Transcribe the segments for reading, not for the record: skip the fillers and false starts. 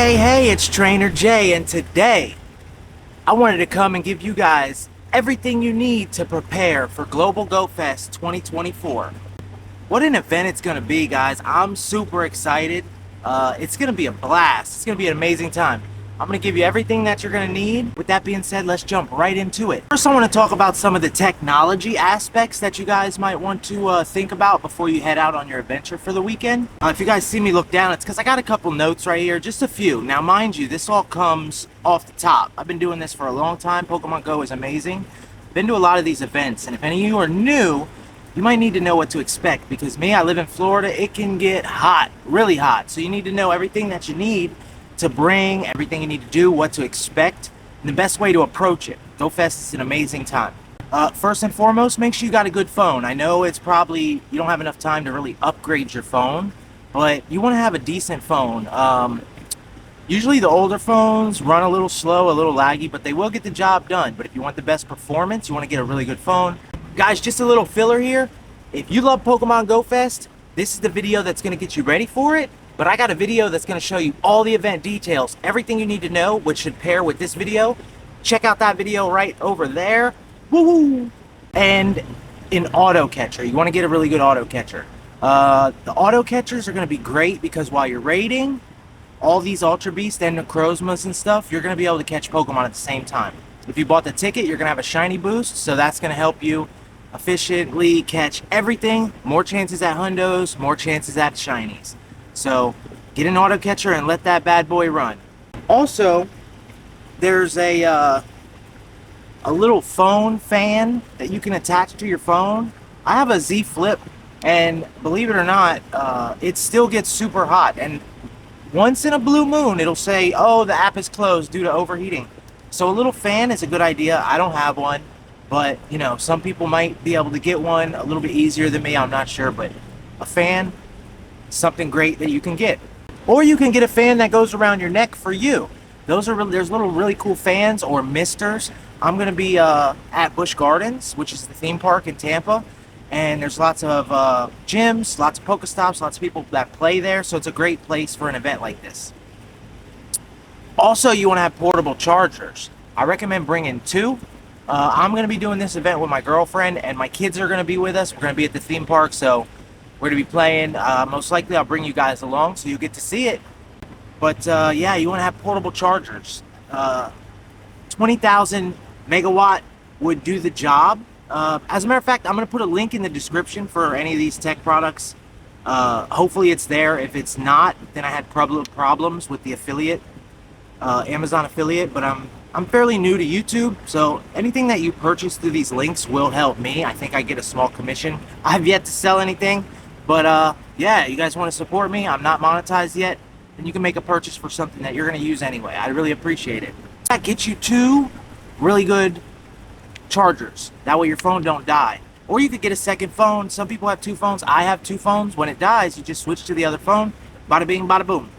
Hey, it's Trainer Jay, and today I wanted to come and give you guys everything you need to prepare for Global Go Fest 2024. What an event it's going to be, guys. I'm super excited. It's going to be a blast. It's going to be an amazing time. I'm going to give you everything that you're going to need. With that being said, let's jump right into it. First, I want to talk about some of the technology aspects that you guys might want to think about before you head out on your adventure for the weekend. If you guys see me look down, it's because I got a couple notes right here, just a few. Now, mind you, this all comes off the top. I've been doing this for a long time. Pokemon Go is amazing. Been to a lot of these events, and if any of you are new, you might need to know what to expect, because me, I live in Florida. It can get hot, really hot. So you need to know everything that you need to bring, everything you need to do, what to expect, and the best way to approach it. Go Fest is an amazing time. First and foremost, make sure you got a good phone. I know it's probably, you don't have enough time to really upgrade your phone, but you want to have a decent phone. Usually the older phones run a little slow, a little laggy, but they will get the job done. But if you want the best performance, you want to get a really good phone. Guys, just a little filler here. If you love Pokemon Go Fest, this is the video that's going to get you ready for it. But I got a video that's going to show you all the event details, everything you need to know, which should pair with this video. Check out that video right over there. Woo-hoo! And an auto catcher. You want to get a really good auto catcher. The auto catchers are going to be great because while you're raiding, all these Ultra Beasts and Necrozmas and stuff, you're going to be able to catch Pokemon at the same time. If you bought the ticket, you're going to have a shiny boost, so that's going to help you efficiently catch everything. More chances at hundos, more chances at shinies. So get an auto catcher and let that bad boy run. Also, there's a little phone fan that you can attach to your phone. I have a Z Flip, and believe it or not, it still gets super hot. And once in a blue moon, it'll say, oh, the app is closed due to overheating. So a little fan is a good idea. I don't have one, but you know, some people might be able to get one a little bit easier than me. I'm not sure, but a fan, something great that you can get. Or you can get a fan that goes around your neck for you. There's little really cool fans or misters. I'm going to be at Busch Gardens, which is the theme park in Tampa. And there's lots of gyms, lots of Pokestops, lots of people that play there. So it's a great place for an event like this. Also, you want to have portable chargers. I recommend bringing two. I'm going to be doing this event with my girlfriend, and my kids are going to be with us. We're going to be at the theme park, so we're going to be playing. Most likely, I'll bring you guys along so you get to see it. But yeah, you want to have portable chargers. 20,000 megawatt would do the job. As a matter of fact, I'm going to put a link in the description for any of these tech products. Hopefully it's there. If it's not, then I had problems with the affiliate, Amazon affiliate. But I'm fairly new to YouTube, so anything that you purchase through these links will help me. I think I get a small commission. I have yet to sell anything, but yeah, you guys want to support me? I'm not monetized yet, and you can make a purchase for something that you're going to use anyway. I really appreciate it. That gets you two really good chargers. That way your phone don't die. Or you could get a second phone. Some people have two phones. I have two phones. When it dies, you just switch to the other phone. Bada bing, bada boom.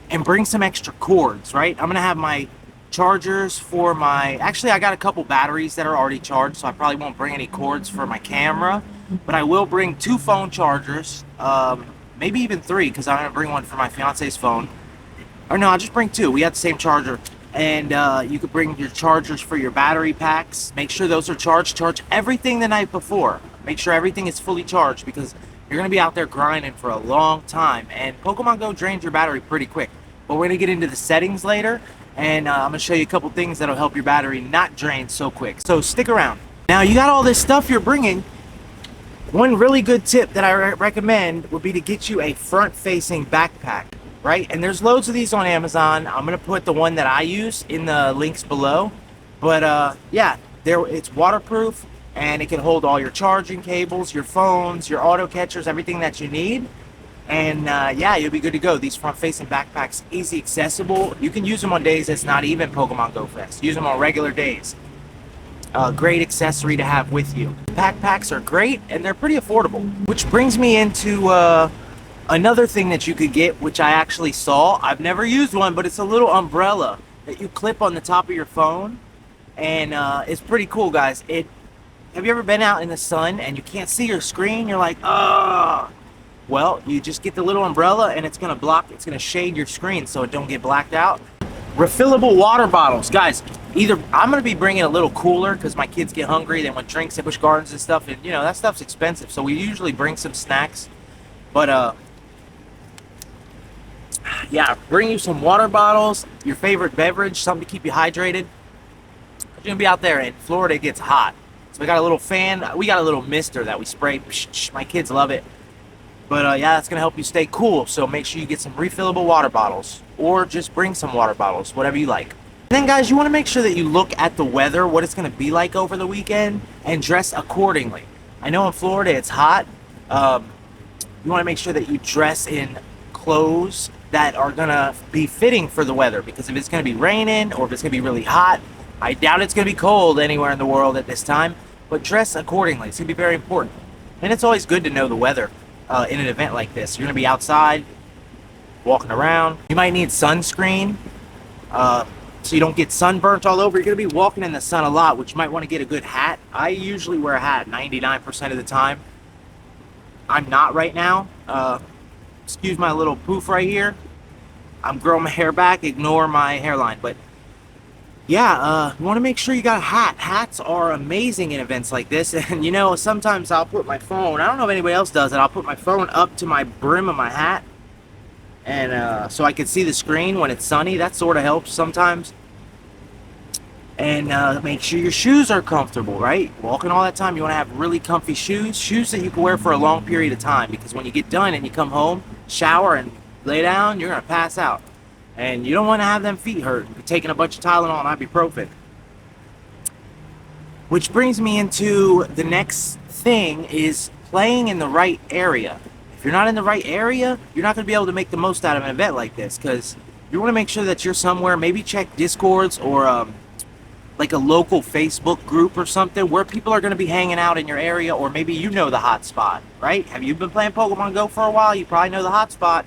And bring some extra cords, right? I'm going to have my chargers for my... Actually, I got a couple batteries that are already charged, so I probably won't bring any cords for my camera. But I will bring two phone chargers. Maybe even three, because I'm going to bring one for my fiance's phone. Or no, I'll just bring two. We have the same charger. And you could bring your chargers for your battery packs. Make sure those are charged. Charge everything the night before. Make sure everything is fully charged, because you're going to be out there grinding for a long time. And Pokemon Go drains your battery pretty quick. But we're going to get into the settings later. And I'm going to show you a couple things that'll help your battery not drain so quick. So stick around. Now you got all this stuff you're bringing. One really good tip that I recommend would be to get you a front-facing backpack. Right? And there's loads of these on Amazon. I'm going to put the one that I use in the links below. But yeah, it's waterproof, and it can hold all your charging cables, your phones, your auto catchers, everything that you need. And yeah, you'll be good to go. These front-facing backpacks, easy accessible. You can use them on days that's not even Pokemon Go Fest. Use them on regular days. Great accessory to have with you. Backpacks are great, and they're pretty affordable. Which brings me into... another thing that you could get, which I actually saw. I've never used one, but it's a little umbrella that you clip on the top of your phone. And it's pretty cool, guys. Have you ever been out in the sun and you can't see your screen? You're like, oh, Well, you just get the little umbrella and it's gonna shade your screen so it don't get blacked out. Refillable water bottles, guys. Either I'm gonna be bringing a little cooler because my kids get hungry, they want drinks at Busch Gardens and stuff, and you know that stuff's expensive. So we usually bring some snacks, but yeah, bring you some water bottles, your favorite beverage, something to keep you hydrated. You're gonna be out there in Florida, it gets hot. So we got a little fan, we got a little mister that we spray. My kids love it. But yeah, that's gonna help you stay cool. So make sure you get some refillable water bottles, or just bring some water bottles, whatever you like. And then guys, you wanna make sure that you look at the weather, what it's gonna be like over the weekend, and dress accordingly. I know in Florida it's hot. You wanna make sure that you dress in clothes that are gonna be fitting for the weather, because if it's gonna be raining or if it's gonna be really hot, I doubt it's gonna be cold anywhere in the world at this time, but dress accordingly. It's gonna be very important. And it's always good to know the weather in an event like this. You're gonna be outside, walking around. You might need sunscreen, so you don't get sunburnt all over. You're gonna be walking in the sun a lot, which you might wanna get a good hat. I usually wear a hat 99% of the time. I'm not right now. Excuse my little poof right here. I'm growing my hair back, ignore my hairline. But yeah, you want to make sure you got a hat. Hats are amazing in events like this. And you know, sometimes I'll put my phone, I don't know if anybody else does it, I'll put my phone up to my brim of my hat. And so I can see the screen when it's sunny. That sort of helps sometimes. And make sure your shoes are comfortable, right? Walking all that time, you want to have really comfy shoes. Shoes that you can wear for a long period of time. Because when you get done and you come home, shower and lay down, you're going to pass out. And you don't want to have them feet hurt. You're taking a bunch of Tylenol and ibuprofen. Which brings me into the next thing, is playing in the right area. If you're not in the right area, you're not going to be able to make the most out of an event like this, because you want to make sure that you're somewhere. Maybe check Discords or like a local Facebook group or something where people are going to be hanging out in your area, or maybe you know the hot spot, right? Have you been playing Pokemon Go for a while? You probably know the hot spot.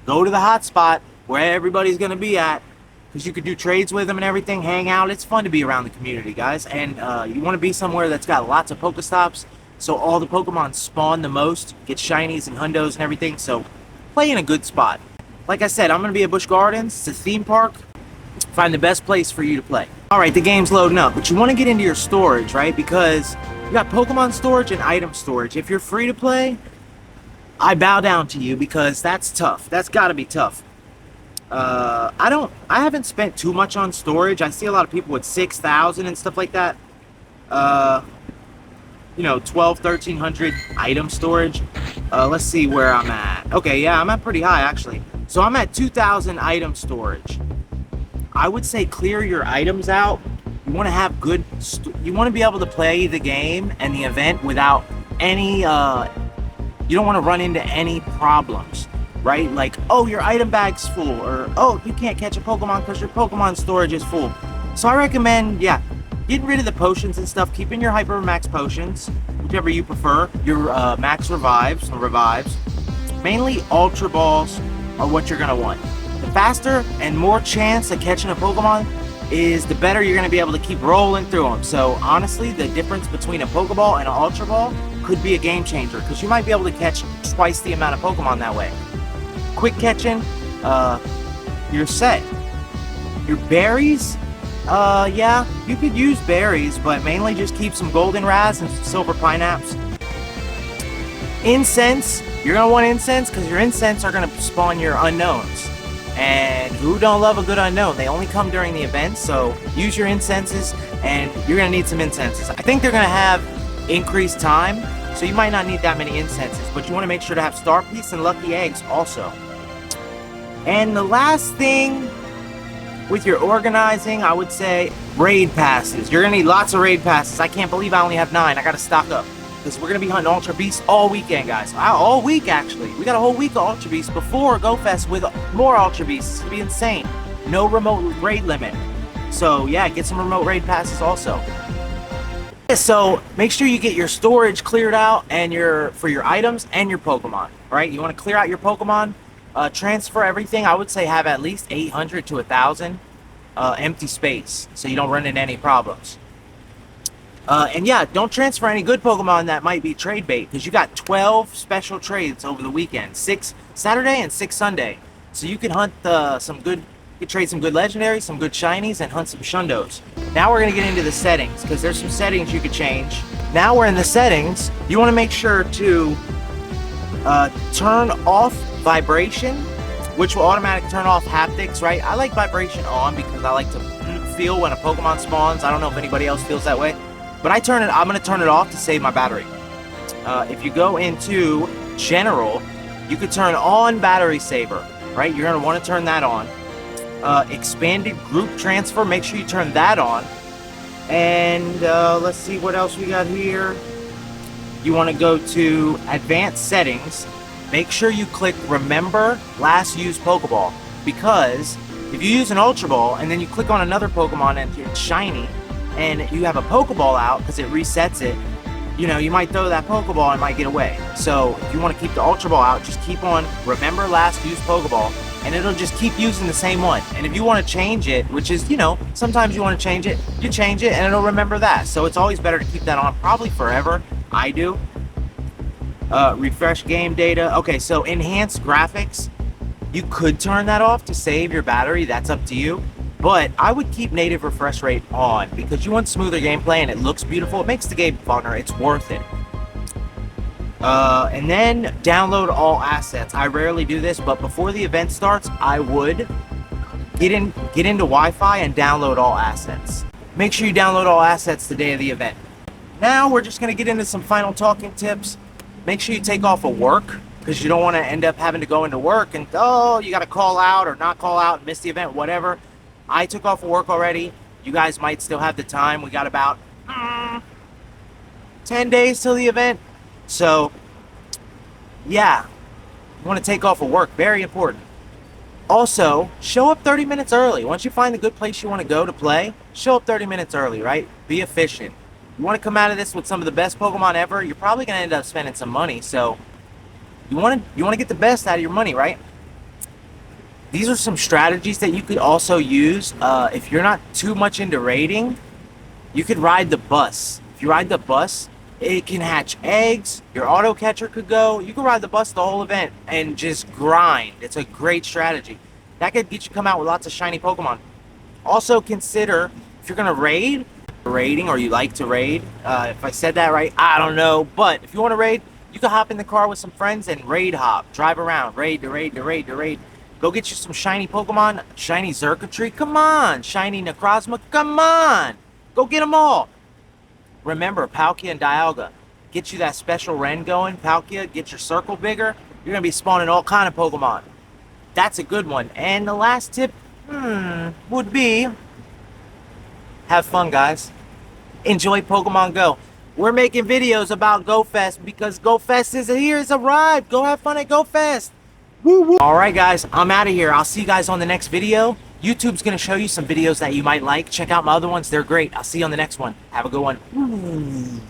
Go to the hot spot where everybody's going to be at, because you could do trades with them and everything, hang out. It's fun to be around the community, guys. And you want to be somewhere that's got lots of Pokestops, so all the Pokemon spawn the most, get shinies and hundos and everything. So play in a good spot. Like I said, I'm going to be at Busch Gardens. It's a theme park. Find the best place for you to play. Alright, the game's loading up, but you want to get into your storage, right? Because you got Pokemon storage and item storage. If you're free to play, I bow down to you, because that's tough. That's got to be tough. I haven't spent too much on storage. I see a lot of people with 6,000 and stuff like that. You know, 12, 1,300 item storage. Let's see where I'm at. Okay, yeah, I'm at pretty high actually. So I'm at 2,000 item storage. I would say clear your items out. You want to have you want to be able to play the game and the event without any, you don't want to run into any problems. Right? Like, oh, your item bag's full, or oh, you can't catch a Pokemon because your Pokemon storage is full. So I recommend, yeah, getting rid of the potions and stuff, keeping your Hyper Max potions, whichever you prefer, your Max Revives, or Revives. Mainly Ultra Balls are what you're going to want. The faster and more chance of catching a Pokemon is, the better you're going to be able to keep rolling through them. So honestly, the difference between a Pokeball and an Ultra Ball could be a game changer, because you might be able to catch twice the amount of Pokemon that way. Quick catching, you're set. Your berries, yeah, you could use berries, but mainly just keep some golden raz and silver pineapples. Incense, you're gonna want incense, because your incense are gonna spawn your unknowns. And who don't love a good unknown? They only come during the event, so use your incenses, and you're gonna need some incenses. I think they're gonna have increased time, so you might not need that many incenses, but you want to make sure to have Star Piece and Lucky Eggs also. And the last thing with your organizing, I would say raid passes. You're going to need lots of raid passes. I can't believe I only have 9. I got to stock up, because we're going to be hunting Ultra Beasts all weekend, guys. All week, actually. We got a whole week of Ultra Beasts before GoFest with more Ultra Beasts. It's going to be insane. No remote raid limit. So, yeah, get some remote raid passes also. So make sure you get your storage cleared out and for your items and your Pokemon. Right? You want to clear out your Pokemon, transfer everything. I would say have at least 800 to 1,000 empty space, so you don't run into any problems. And yeah, don't transfer any good Pokemon that might be trade bait, because you got 12 special trades over the weekend, 6 Saturday and 6 Sunday. So you can hunt some good, you can trade some good legendaries, some good shinies, and hunt some shundos. Now we're gonna get into the settings, because there's some settings you could change. Now we're in the settings. You want to make sure to turn off vibration, which will automatically turn off haptics, right? I like vibration on because I like to feel when a Pokemon spawns. I don't know if anybody else feels that way. But I'm going to turn it off to save my battery. If you go into General, you could turn on Battery Saver, right? You're going to want to turn that on. Expanded Group Transfer, make sure you turn that on. And let's see what else we got here. You want to go to Advanced Settings. Make sure you click Remember Last Used Pokeball. Because if you use an Ultra Ball and then you click on another Pokemon and it's shiny, and you have a Pokeball out because it resets it, you might throw that Pokeball and it might get away. So if you want to keep the Ultra Ball out, just keep on Remember Last Used Pokeball, and it'll just keep using the same one. And if you want to change it, which is, sometimes you want to change it, you change it and it'll remember that. So it's always better to keep that on, probably forever. I do. Refresh game data. Okay, so enhanced graphics, you could turn that off to save your battery. That's up to you. But I would keep native refresh rate on because you want smoother gameplay and it looks beautiful. It makes the game funner. It's worth it. And then download all assets. I rarely do this, but before the event starts, I would get into Wi-Fi and download all assets. Make sure you download all assets the day of the event. Now we're just going to get into some final talking tips. Make sure you take off of work, because you don't want to end up having to go into work and, you got to call out or not call out and miss the event, whatever. I took off of work already. You guys might still have the time. We got about 10 days till the event. So, yeah, you want to take off of work. Very important. Also, show up 30 minutes early. Once you find a good place you want to go to play, show up 30 minutes early, right? Be efficient. You want to come out of this with some of the best Pokemon ever, you're probably going to end up spending some money. So, you want to get the best out of your money, right? These are some strategies that you could also use. If you're not too much into raiding, you could ride the bus. If you ride the bus, it can hatch eggs. Your auto catcher could go. You can ride the bus the whole event and just grind. It's a great strategy. That could get you come out with lots of shiny Pokemon. Also consider, if you're going to raiding, or you like to raid, if I said that right, I don't know. But if you want to raid, you can hop in the car with some friends and raid hop. Drive around, raid to raid to raid to raid. Go get you some shiny Pokemon, shiny Xurkitree, come on, shiny Necrozma, come on, go get them all. Remember, Palkia and Dialga, get you that special Ren going. Palkia, get your circle bigger, you're going to be spawning all kind of Pokemon. That's a good one. And the last tip, would be, have fun, guys. Enjoy Pokemon Go. We're making videos about GoFest because GoFest is here, it's arrived. Go have fun at GoFest. Alright guys, I'm out of here. I'll see you guys on the next video. YouTube's going to show you some videos that you might like. Check out my other ones. They're great. I'll see you on the next one. Have a good one.